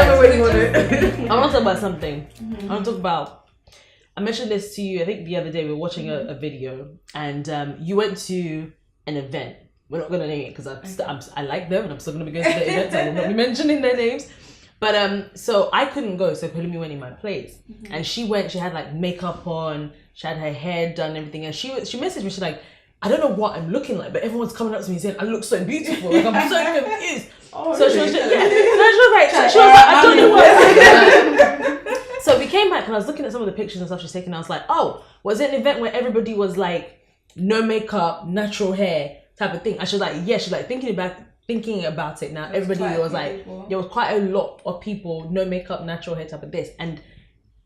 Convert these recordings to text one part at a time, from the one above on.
Tell me what you want to. I want to talk about something. I want to talk about. I mentioned this to you. I think the other day we were watching a video, and you went to an event. We're not going to name it because I like them, and I'm still going to be going to the events. I will not be mentioning their names. But so I couldn't go, so Pelumi went in my place, and she went. She had like makeup on, she had her hair done, and everything, and she messaged me. She's like, I don't know what I'm looking like, but everyone's coming up to me saying I look so beautiful. Like I'm so confused. So really? She was just, she was like, I don't know what. So we came back and I was looking at some of the pictures and stuff she's taken. And I was like, oh, was it an event where everybody was like no makeup, natural hair type of thing? And she was like, yeah. She's like thinking about it now. Everybody was like, there was quite a lot of people, no makeup, natural hair type of this. And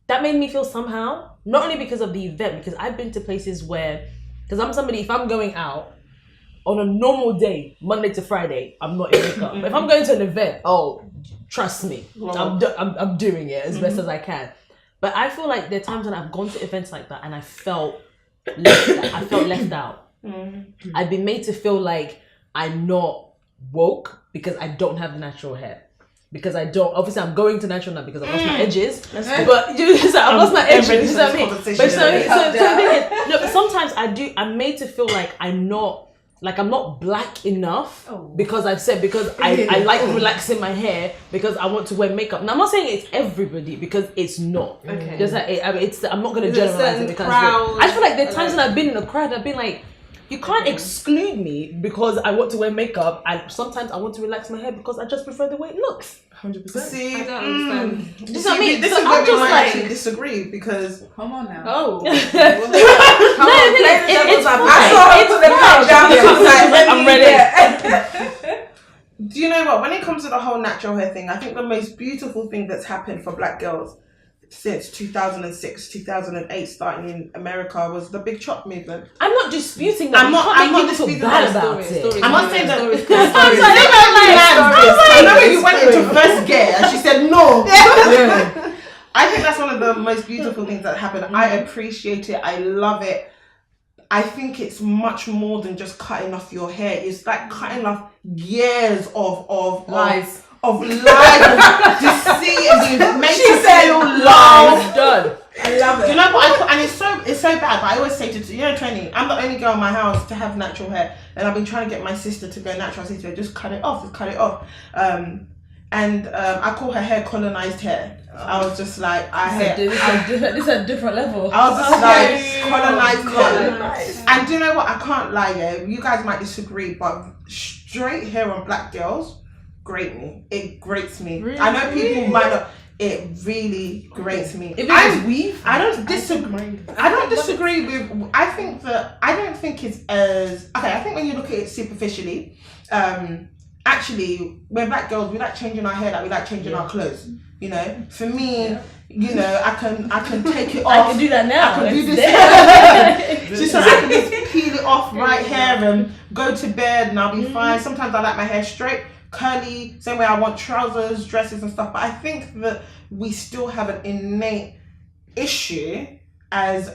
that made me feel somehow, not only because of the event, because I've been to places where, because I'm somebody, if I'm going out on a normal day, Monday to Friday, I'm not in makeup. But if I'm going to an event, trust me, I'm doing it as best as I can. But I feel like there are times when I've gone to events like that and I felt left out. I've been made to feel like I'm not woke because I don't have natural hair. Because I don't, obviously I'm going to natural now because I've lost my edges. But I've lost my edges. You know what I mean? But sometimes I'm made to feel like I'm not black enough because I've said, because I like relaxing my hair because I want to wear makeup. Now I'm not saying it's everybody because it's not. Okay. Just like, I'm not going to generalize it because I just feel like there are times when I've been in a crowd, I've been like, you can't exclude me because I want to wear makeup, and sometimes I want to relax my hair because I just prefer the way it looks. 100%. See, I don't understand. This is where we might actually disagree because. Come on now. Oh. I'm ready. Do you know what? When it comes to the whole natural hair thing, I think the most beautiful thing that's happened for black girls since 2006, 2008, starting in America, was the big chop movement. I'm not disputing that. I'm not disputing that about it. I'm not saying that. I know you went into first gear and she said no. I think that's one of the most beautiful things that happened. I appreciate it. I love it. I think it's much more than just cutting off your hair. It's like cutting off years of lies. Of life, deceit, and makes you feel loved. Done. I love it. You know what? And it's so bad. But I always say to Tony, I'm the only girl in my house to have natural hair, and I've been trying to get my sister to go natural. I say to her, just cut it off. I call her hair colonized hair. I was just like, this is a different level. I was just like colonized. And do you know what? I can't lie. Yeah, you guys might disagree, but straight hair on black girls. It grates me. Really? I know people might not. It really grates me. I don't disagree. I don't disagree with. I don't think it's as okay. I think when you look at it superficially, actually, we're black girls. We like changing our hair, like we like changing our clothes. You know, for me, you know, I can take it off. I can do that now. I can do this. So I can just peel it off right here and go to bed, and I'll be fine. Sometimes I like my hair straight. Curly, same way I want trousers, dresses and stuff, but I think that we still have an innate issue as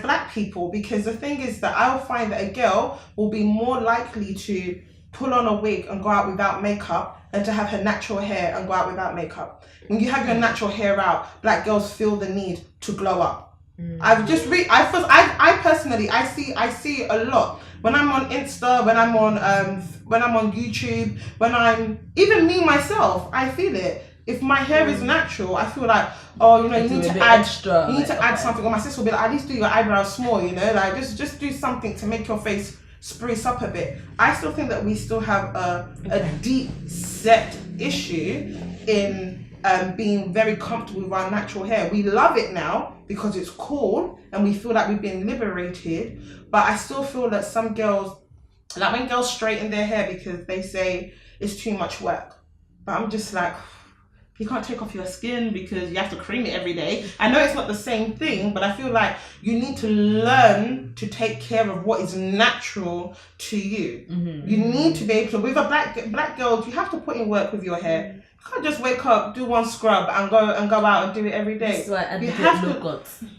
black people, because the thing is that I'll find that a girl will be more likely to pull on a wig and go out without makeup than to have her natural hair and go out without makeup. When you have your natural hair out, black girls feel the need to glow up. I personally see a lot when I'm on Insta, when I'm on YouTube, when I'm even me myself, I feel it. If my hair is natural, I feel like, you need to add something. Or my sister will be like, at least do your eyebrows small, like just do something to make your face spruce up a bit. I still think that we still have a deep set issue in being very comfortable with our natural hair. We love it now because it's cool and we feel like we've been liberated, but I still feel that some girls, like when girls straighten their hair because they say it's too much work, but I'm just like, you can't take off your skin because you have to cream it every day. I know it's not the same thing, but I feel like you need to learn to take care of what is natural to you. You need to be able to, with a black girl, you have to put in work with your hair. You can't just wake up, do one scrub and go out and do it every day. You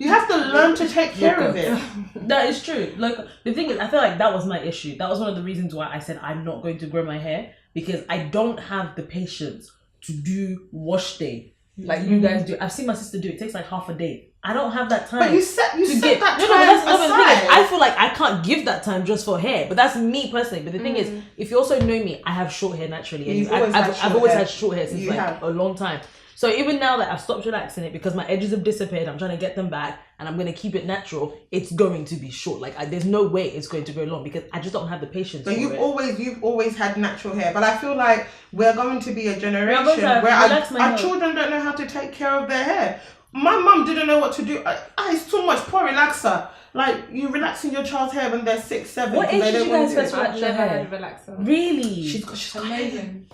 have to learn to take care of it. That is true. Like, the thing is, I feel like that was my issue. That was one of the reasons why I said I'm not going to grow my hair, because I don't have the patience to do wash day like you guys do. I've seen my sister do it. It takes like half a day. I don't have that time. But you set that time but the thing is, aside. I feel like I can't give that time just for hair. But that's me personally. But the thing is, if you also know me, I have short hair naturally. I've always had short hair since a long time. So even now that I've stopped relaxing it because my edges have disappeared, I'm trying to get them back and I'm going to keep it natural, it's going to be short. Like there's no way it's going to go long because I just don't have the patience So for you've it. always had natural hair, but I feel like we're going to be a generation where our children don't know how to take care of their hair. My mum didn't know what to do. It's too much. Poor relaxer. Like you relaxing your child's hair when they're 6, 7. What age did you guys first I've relax your never hair? had relaxer. Really? She's amazing.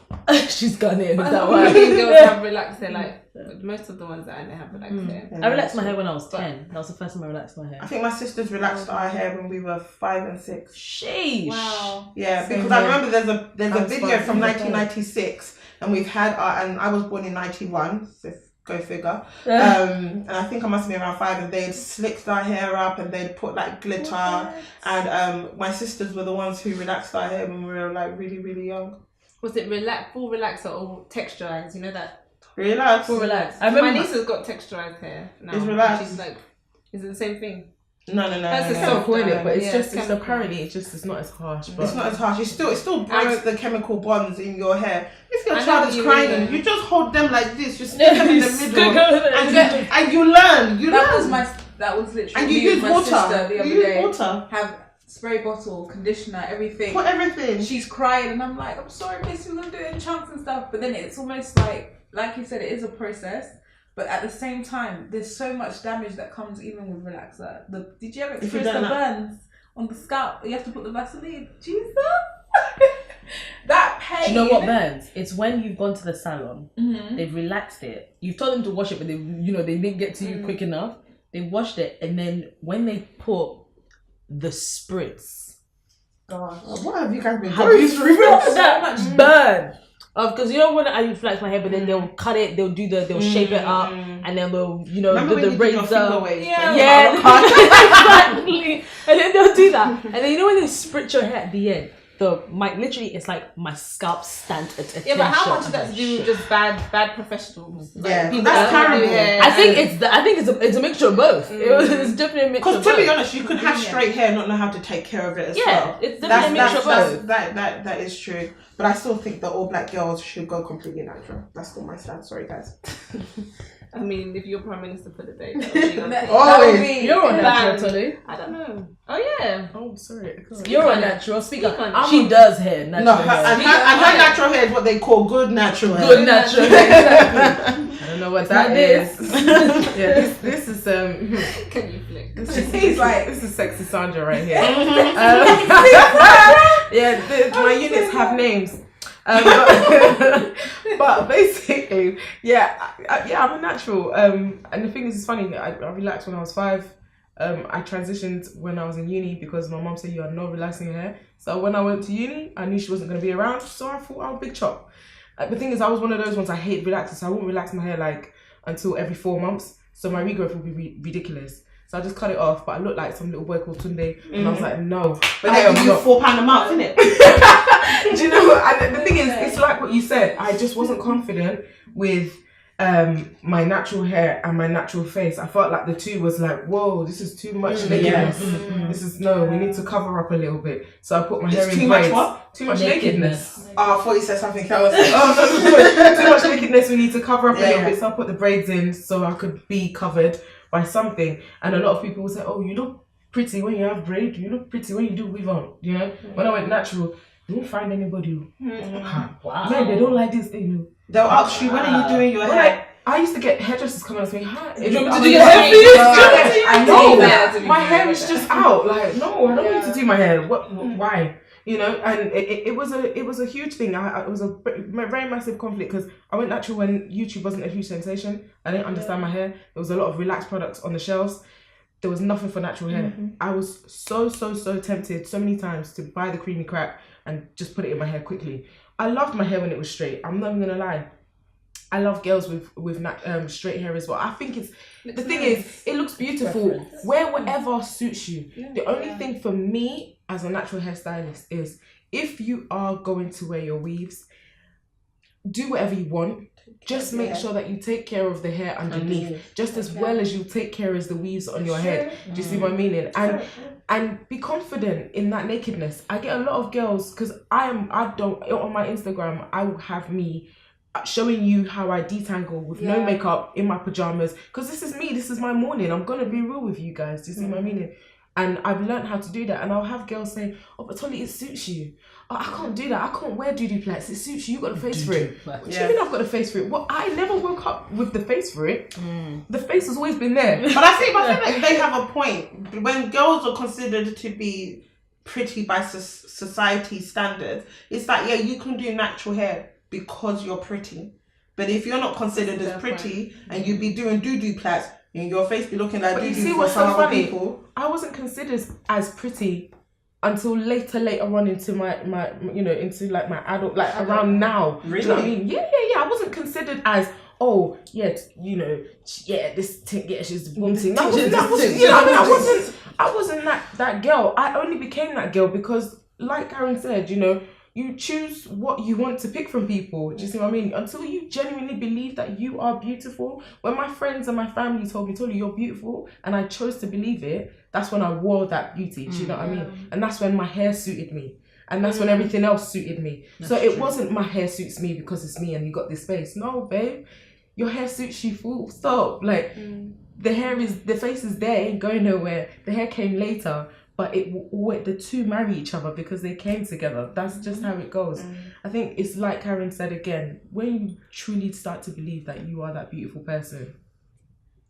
She's gone in. Is that All why? girls have relaxed hair. Like most of the ones that I know have relaxed hair. I relaxed my hair when I was 10. That was the first time I relaxed my hair. I think my sisters relaxed our hair when we were 5 and 6. Sheesh. Wow. Yeah, Same because I here. remember there's a video from fun. 1996, and we've had and I was born in 91. So go figure. And I think I must be around 5, and they'd slicked our hair up and they'd put like glitter. And my sisters were the ones who relaxed our hair when we were like really, really young. Was it full relaxer or texturized? You know that? Relax. Full relax. I remember my niece has got texturized hair now. It's relaxed. She's like, is it the same thing? No. That's no, a soft no, oil, no. But it's Yeah, just it's apparently it's not as harsh. But It's not as harsh. It still breaks the chemical bonds in your hair. If your I know child what is you crying, mean. you just hold them like this. You stick them in the middle, and and you learn. That was literally And you me use and my water. sister the You other use day. water. Have spray bottle, conditioner, everything. Put everything. She's crying and I'm like, I'm sorry, miss, we're gonna do it in chunks and stuff. But then it's almost like you said, it is a process. But at the same time, there's so much damage that comes even with relaxer. Did you ever If you experience the don't know. burns on the scalp? You have to put the Vaseline. Jesus. That pain. do you know what burns? It's when you've gone to the salon, they've relaxed it. You've told them to wash it, but they didn't get to you quick enough. They washed it, and then when they put the spritz, What have you guys been have going you through? felt that much burn? Because you know when I flex my hair, but then they'll cut it, they'll shape it up, and then they'll Remember when do you the did your braids finger up. waves? Yeah, exactly. And then they'll do that, and then when they spritz your hair at the end, literally it's like my scalp stand at attention. Yeah, but how much of that to do with just bad professionals? Yeah, people that's that do terrible. hair I think and- it's a mixture of both. It's definitely a mixture. Because of to be both. honest, you could have straight hair and not know how to take care of it as Yeah, well. it's definitely a mixture of both. That is true. But I still think that all black girls should go completely natural. That's still my stand. Sorry, guys. I mean, if you're prime minister for the day, that would be like- Always. You're on natural, Bang. Tolu. I don't know. Oh yeah. Oh, sorry. Speak You're on on it. natural. Speak Speak on. on it. She does hair. Natural No, hair. and her natural hair is what they call good natural hair. Good natural. Exactly. I don't know what It's that not is. Yeah, this is Can you flick? this is sexy Sandra right here. My units have names. But basically, I'm a natural. And the thing is, it's funny. I relaxed when I was 5. I transitioned when I was in uni because my mom said you are not relaxing your hair. So when I went to uni, I knew she wasn't going to be around, so I thought I'll big chop. The thing is, I was one of those ones I hate relaxing, so I won't relax my hair until every 4 months. So my regrowth will be ridiculous. So I just cut it off, but I looked like some little boy called Tunde, and I was like, no. But they give you £4 a month, innit? Do you know what? And the thing is, it's like what you said. I just wasn't confident with my natural hair and my natural face. I felt like the two was like, whoa, this is too much nakedness. This is we need to cover up a little bit. So I put my hair in too braids. much what? Too much nakedness. Oh, I thought you said something else. Too much nakedness. We need to cover up a little Yeah. bit. So I put the braids in so I could be covered by something. And a lot of people will say, oh, you look pretty when you have braid. You look pretty when you do weave on. You know, when I went natural, I didn't find anybody. Wow. Man, they don't like this thing. They'll ask you, when are you doing your hair? I used to get hairdressers coming up to me. Hi, Do you want me to do your hair for you? I know. Yeah. My hair is just out. Like, no, I don't need to do my hair. Why? You know, and it was a huge thing. It was a very massive conflict because I went natural when YouTube wasn't a huge sensation. I didn't understand my hair. There was a lot of relaxed products on the shelves. There was nothing for natural hair. I was so tempted so many times to buy the creamy crack and just put it in my hair quickly. I loved my hair when it was straight. I'm not even gonna lie. I love girls with straight hair as well. I think the thing is, it looks beautiful. Wear whatever suits you. The only thing for me as a natural hairstylist is if you are going to wear your weaves, do whatever you want. Just make sure that you take care of the hair underneath, just as well as you take care as the weaves on your head. Do you see what I mean? And be confident in that nakedness. I get a lot of girls, because on my Instagram, I will have me showing you how I detangle with no makeup in my pajamas, because this is me, this is my morning. I'm gonna be real with you guys. Do you see what I mean? And I've learned how to do that. And I'll have girls say, oh, but Tolu, it suits you. Oh, I can't do that. I can't wear doo-doo plaits. It suits you. You got the face for it. What do you mean I've got the face for it? Well, I never woke up with the face for it. The face has always been there. But I feel like they have a point. When girls are considered to be pretty by society standards, it's like, yeah, you can do natural hair because you're pretty. But if you're not considered as pretty and you be doing doo-doo plaits, and your face be looking like doo-doo for some other people. I wasn't considered as pretty until later on into my into like my adult, like around now. Really? Do you know what I mean? Yeah. I wasn't considered as, oh yeah, this she's wanting. I wasn't that girl. I only became that girl because, like Karen said, you choose what you want to pick from people. Do you see what I mean? Until you genuinely believe that you are beautiful. When my friends and my family told me, Tolu, you're beautiful, and I chose to believe it, that's when I wore that beauty. Do you know what I mean? And that's when my hair suited me. And that's when everything else suited me. That's so it wasn't my hair suits me because it's me and you got this face. No, babe. Your hair suits you, full stop. Like, the face is there, it ain't going nowhere. The hair came later. But the two marry each other because they came together. That's just how it goes. I think it's like Karen said again, when you truly start to believe that you are that beautiful person,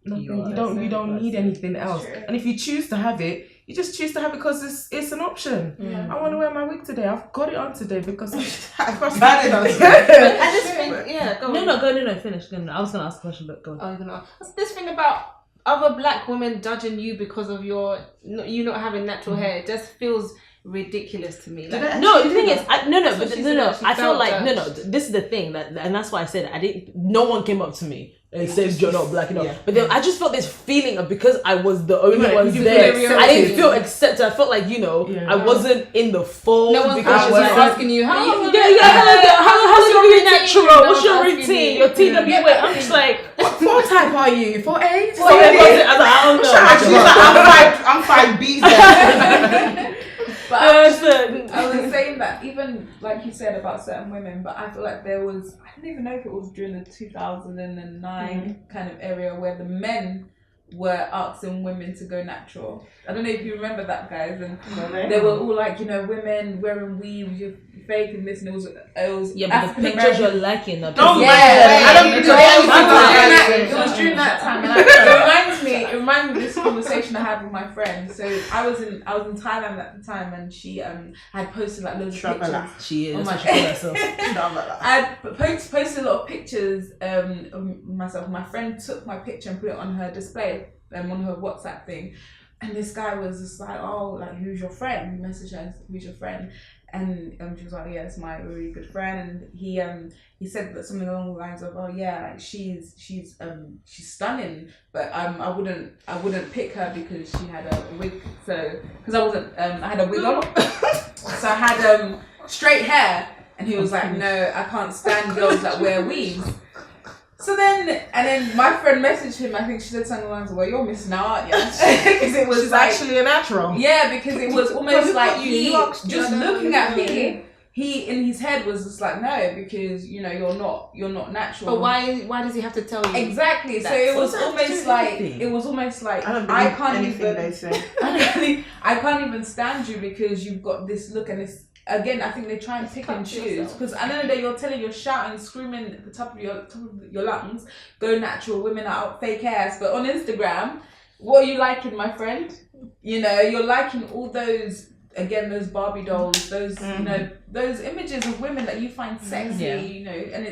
you don't need anything else. True. And if you choose to have it, you just choose to have it because it's an option. I want to wear my wig today. I've got it on today because I've got it on. I just think, go on. No, finish. I was going to ask a question, but go on. Oh, you're going to ask. This thing about other black women judging you because of you not having natural hair, it just feels ridiculous to me. Like, no, the thing is, I feel like this is the thing and that's why I said no one came up to me and said you're not black enough. But then I just felt this feeling of, because I was the only one there, I didn't feel accepted. I felt like I wasn't in the fold. No one's asking you how you be natural. What's your routine? Your TWA. I'm just like, what type are you? 4A? I don't know. I'm 5B then. But I was saying that even like you said about certain women, but I feel like I don't even know if it was during the 2009 kind of area where the men were asking women to go natural. I don't know if you remember that, guys, and they were all like, women wearing weaves, you're fake and this, and it was but the pictures you're liking. It was during that time, and it reminds me of this conversation I had with my friend. So I was in Thailand at the time, and she had posted like loads of pictures. She is. I posted a lot of pictures of myself. My friend took my picture and put it on her display, on her WhatsApp thing. And this guy was just like, oh, like, who's your friend? He messaged her, who's your friend? And she was like, yeah, it's my really good friend. And he said that something along the lines of, oh yeah, like she's stunning, but I wouldn't pick her because she had a wig. So because I had a wig on, so I had straight hair. And he was like, no, I can't stand girls that wear weaves. So then my friend messaged him. I think she said something along the lines of, well, you're missing out, aren't you? Because it was She's actually a natural. Yeah, because it was almost like he just looking at me. He in his head was just like, no, because you're not natural. But why does he have to tell you? Exactly. So it was almost like I can't even stand you because you've got this look and this. Again, I think they try and pick and choose, because at the end of the day, you're shouting, screaming at the top of your lungs, go natural, women are out fake ass. But on Instagram, what are you liking, my friend? You're liking all those, again, those Barbie dolls, those those images of women that you find sexy, and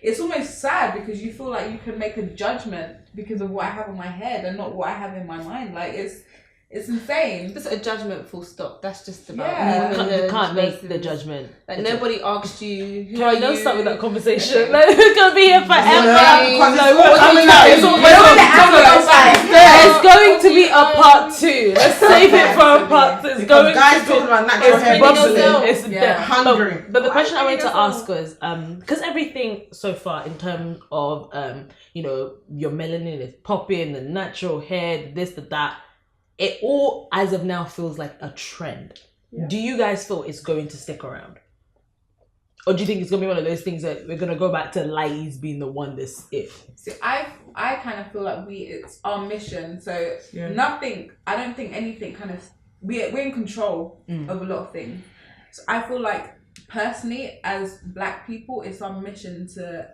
it's almost sad because you feel like you can make a judgment because of what I have on my head and not what I have in my mind. Like It's insane. Just a judgment, full stop. That's just about Yeah. You can't make the judgment. Like nobody asked you. Who Karen, are don't you? start with that conversation. Like, we're gonna be here forever. Because it's No, all we're coming coming out. out. It's all There's going to be a part 2. Let's save it for a part 2. It's Because going guys to talking be. about natural It's hair bubbling. yourself. It's Yeah. hungry. But the question I wanted to yourself? ask was, because everything so far in terms of, your melanin is popping, the natural hair, this, that, it all as of now feels like a trend. Yeah. Do you guys feel it's going to stick around? Or do you think it's going to be one of those things that we're going to go back to lights being the one that's it? See, I kind of feel like it's our mission. So I don't think anything kind of, we're in control of a lot of things. So I feel like personally, as Black people, it's our mission to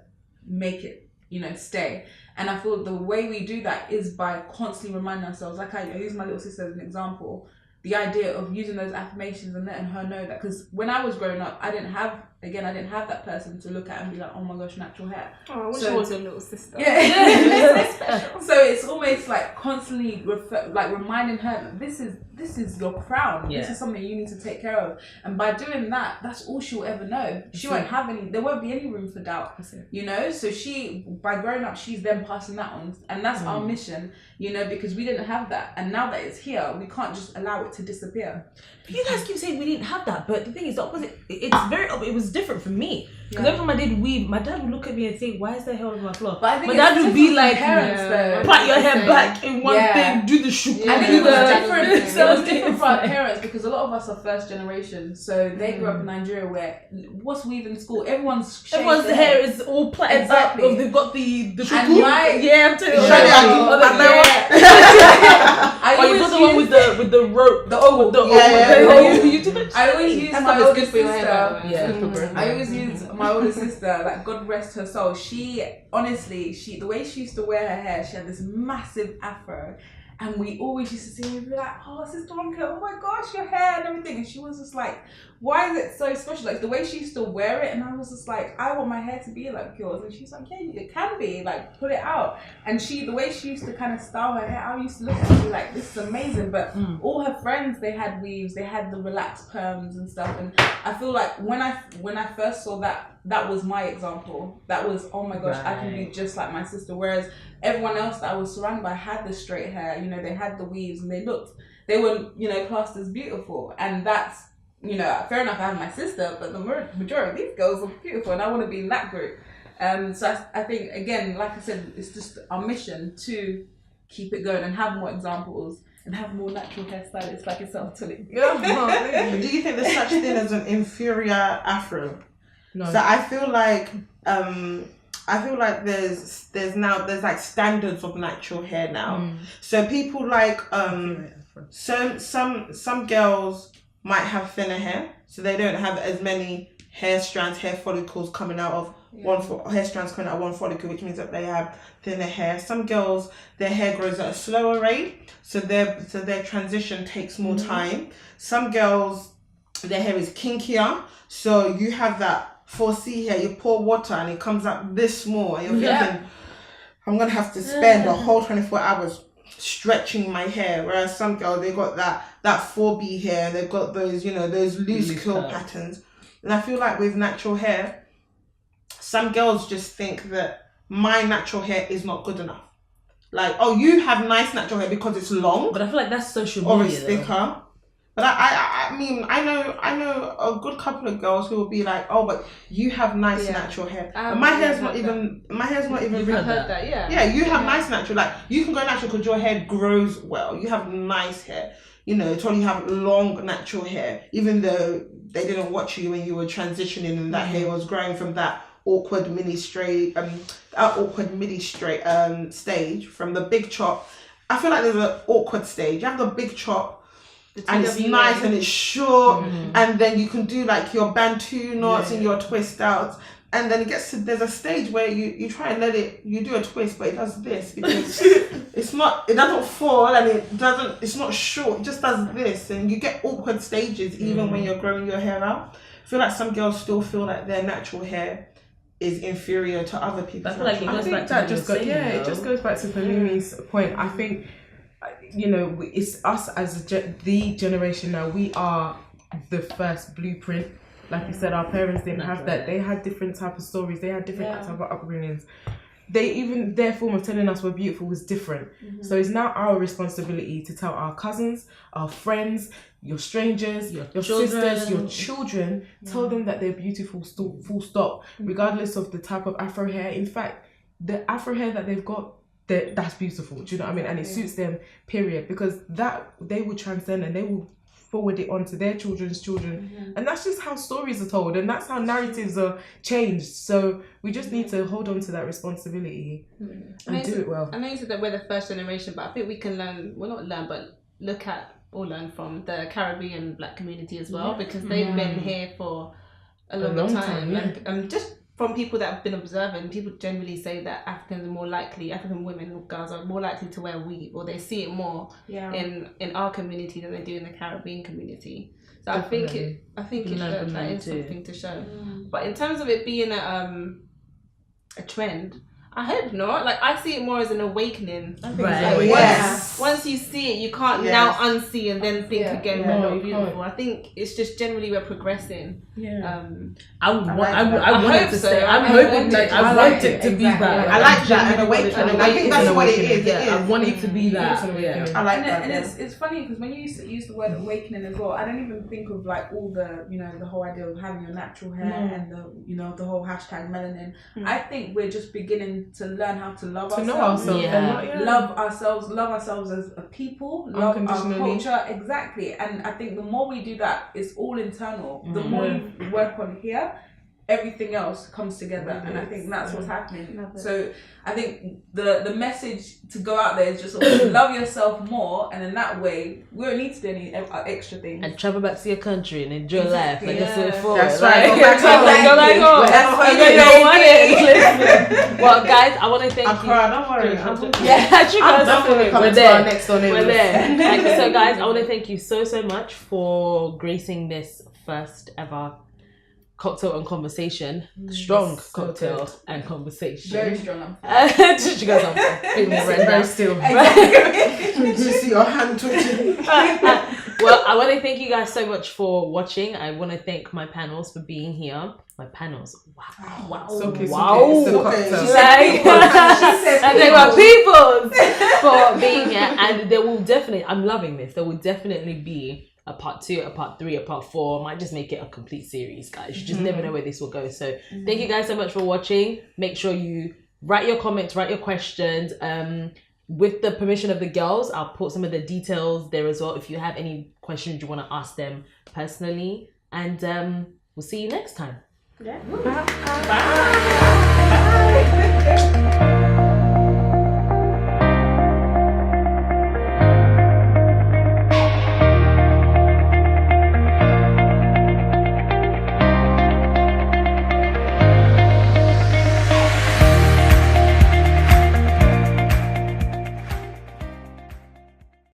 make it, stay. And I feel the way we do that is by constantly reminding ourselves, like I use my little sister as an example, the idea of using those affirmations and letting her know that, because when I was growing up, I didn't have that person to look at and be like, oh my gosh, natural hair. Oh, I wish I was your little sister. Yeah. So it's always like constantly reminding her that this is your crown. Yeah. This is something you need to take care of. And by doing that, that's all she'll ever know. She won't have there won't be any room for doubt. So by growing up, she's then passing that on. And that's our mission, because we didn't have that. And now that it's here, we can't just allow it to disappear. But you guys keep saying we didn't have that, but the thing is, the opposite. It was different for me. Because every time I did weave, my dad would look at me and say, "Why is there hair on my floor?" But I think my dad would be like, parents, though. "Plait your hair back in one thing, do the shoot." Yeah. I think it was different. Yeah. It was different for our parents because a lot of us are first generation. So they grew up in Nigeria where what's weave in school? Everyone's hair is all plaited Exactly. up. They've got the And shuku. my- I'm telling you. I You got the one with the rope. the oval. You do that. I always use That's my not older good for your hair, by the way. Yeah. I always use my older sister, like God rest her soul. She honestly, the way she used to wear her hair, she had this massive afro. And we always used to see her and be like, "Oh, Sister Wonka, oh my gosh, your hair and everything." And she was just like, "Why is it so special?" Like the way she used to wear it, and I was just like, "I want my hair to be like yours." And she's like, "Yeah, it can be. Like, put it out." And the way she used to kind of style her hair, I used to look at her and be like, "This is amazing." But all her friends, they had weaves, they had the relaxed perms and stuff. And I feel like when I first saw that was my example. That was, oh my gosh, I can be just like my sister. Whereas everyone else that I was surrounded by had the straight hair, they had the weaves and they were, classed as beautiful. And that's, fair enough, I have my sister, but the majority of these girls are beautiful and I want to be in that group. So I think, again, like I said, it's just our mission to keep it going and have more examples and have more natural hairstylists like yourself, Tolu. Do you think there's such thing as an inferior afro? No. So I feel like there's like standards of natural hair now. So people like some girls might have thinner hair, so they don't have as many hair follicles coming out of hair strands coming out of one follicle, which means that they have thinner hair. Some girls, their hair grows at a slower rate, so their transition takes more time. Some girls, their hair is kinkier, so you have that 4C hair, you pour water and it comes out this small and you're thinking, I'm going to have to spend the whole 24 hours stretching my hair. Whereas some girls, they got that 4B hair, they've got those, those loose curl patterns. And I feel like with natural hair, some girls just think that my natural hair is not good enough. Like, oh, you have nice natural hair because it's long. But I feel like that's social media. Or it's thicker. But I mean, I know a good couple of girls who will be like, oh, but you have nice natural hair. But my hair's not even You've really heard that, yeah. Yeah, you have nice natural. Like, you can go natural because your hair grows well. You have nice hair. Totally have long natural hair. Even though they didn't watch you when you were transitioning and that hair was growing from that awkward midi straight stage from the big chop. I feel like there's an awkward stage. You have the big chop. And it's nice and it's short, and then you can do like your bantu knots and your twist outs, and then there's a stage where you try and you do a twist, but it does this because it doesn't fall and it's not short, it just does this, and you get awkward stages even when you're growing your hair out. I feel like some girls still feel like their natural hair is inferior to other people's. I feel like it goes back to it just goes back to Pelumi's point. I think you know, it's us as the generation now. We are the first blueprint. Like you said, our parents didn't have that. They had different type of stories. They had different type of upbringings. Their form of telling us we're beautiful was different. So it's now our responsibility to tell our cousins, our friends, your strangers, your sisters, your children, tell them that they're beautiful, full stop, regardless of the type of afro hair. In fact, the afro hair that they've got, that's beautiful. Do you know what I mean? And it suits them, period. Because that they will transcend and they will forward it on to their children's children. And that's just how stories are told, and that's how narratives are changed. So we just need to hold on to that responsibility and do it well. I know you said that we're the first generation, but I think we can learn, well, not learn, but look at or learn from the Caribbean black community as well, because they've been here for a long time. Like, just from people that have been observing, people generally say that African women or girls are more likely to wear weave, or they see it more in our community than they do in the Caribbean community. So definitely. I think that is something to show. But in terms of it being a trend, I hope not. Like, I see it more as an awakening. Once you see it, you can't now unsee and then think again, we're not beautiful. I think it's just generally we're progressing. I want it to say. I'm hoping that I want it to be that. I like that, an awakening. I think that's what it is. I want it to be that. I like that. And it's funny because when you use the word awakening as well, I don't even think of like all the, you know, the whole idea of having your natural hair and the, you know, the whole hashtag melanin. I think we're just beginning to learn how to love ourselves. Love ourselves as a people, love our culture, exactly. And I think the more we do that, it's all internal. The more you work on here, everything else comes together, and I think that's what's happening. So I think the message to go out there is just love yourself more, and in that way we don't need to do any extra things. And travel back to your country and enjoy life. Like I said before. That's right. Go back home. Well, guys, I want to thank you. Don't worry. I'm definitely coming to our next one. We're there. So, guys, I want to thank you so much for gracing this first ever cocktail and conversation. Strong cocktail and conversation. Very strong. Did you guys have feeling very still? Did you see your hand twitching? Well, I want to thank you guys so much for watching. I want to thank my panels for being here. My panels. Wow. And they were people for being here. And there will definitely, I'm loving this. There will definitely be a part 2, a part 3, a part 4. I might just make it a complete series, guys. You just never know where this will go. So thank you guys so much for watching. Make sure you write your comments, write your questions. With the permission of the girls, I'll put some of the details there as well if you have any questions you want to ask them personally. And we'll see you next time. Yeah. Bye.